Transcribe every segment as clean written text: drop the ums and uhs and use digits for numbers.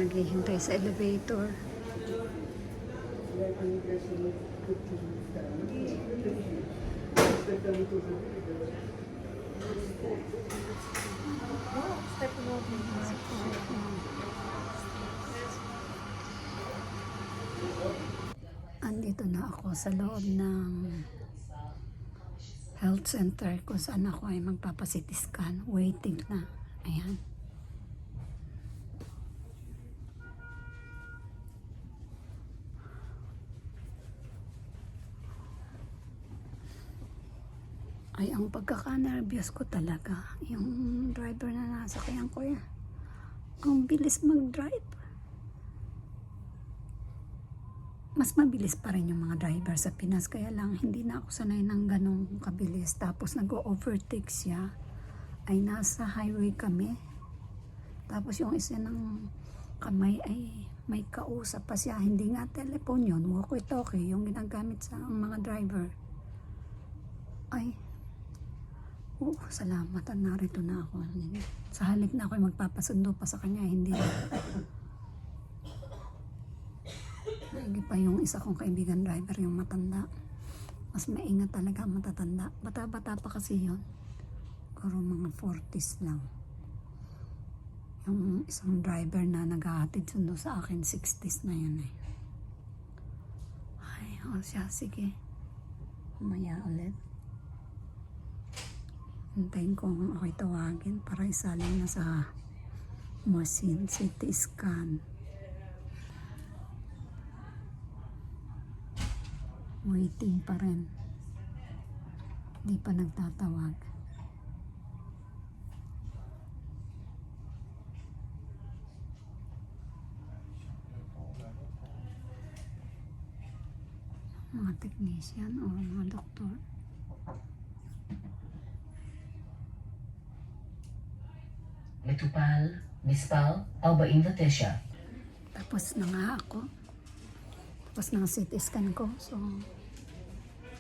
naghihintay sa elevator. Andito na ako sa loob ng health center kung saan ako ay magpapa-CT scan. Waiting na. Ayan. Ay, ang pagkaka-nervyos ko talaga, yung driver na nasakyan ko yan. Ang bilis mag-drive. Mas mabilis pa rin yung mga driver sa Pinas, kaya lang hindi na ako sanay ng ganong kabilis. Tapos nag-overtake siya, ay nasa highway kami. Tapos yung isa ng kamay ay may kausap pa siya. Hindi nga telephone yun, walkie-talkie, yung ginagamit sa mga driver. Ay, salamat, narito na ako. Sa halip na ako magpapasundo pa sa kanya, hindi na. Hindi pa yung isa kong kaibigan driver, yung matanda. Mas maingat talaga ang matatanda. Bata-bata pa kasi yun. Karo mga 40s lang. Yung isang driver na naghahatid sundo sa akin, 60s na yun eh. Ay, siya, sige. Umaya ulit. Hintayin ko kung ako'y tawagin para isalin na sa machine, CT scan. Waiting pa rin. Hindi pa nagtatawag. Mga technician o mga doktor. מטופל, מספר 49. Tapos na nga ako. Tapos na ang CT scan ko. So,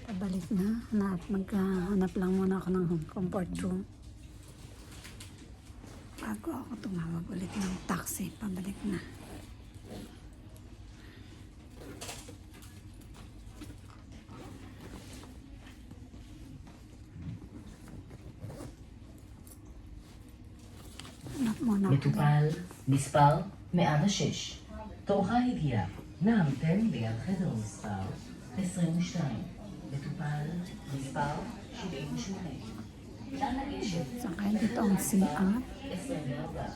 pabalik na. Maghanap lang muna ako ng comfort room. Bago ako tumawag ulit ng taxi, pabalik na. Hanap muna ako. מטופל, מספר 106. תורך הגיע. נא המתן ליד חדר מספר 22. מטופל, מספר 78. נא לגשת. Saka dito ang CR. 24.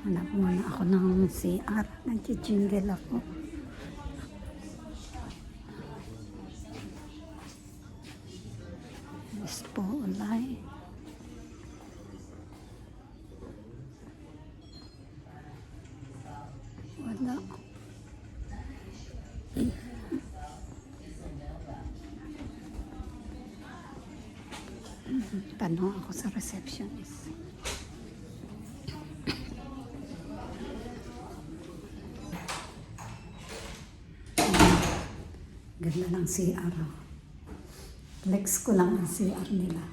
Hanap muna ako ng CR. Nag-jingle ako. Yes po, ulay. Wala. Tanong ako sa receptionist. Ganda ng CR. Flex ko lang ang CR nila.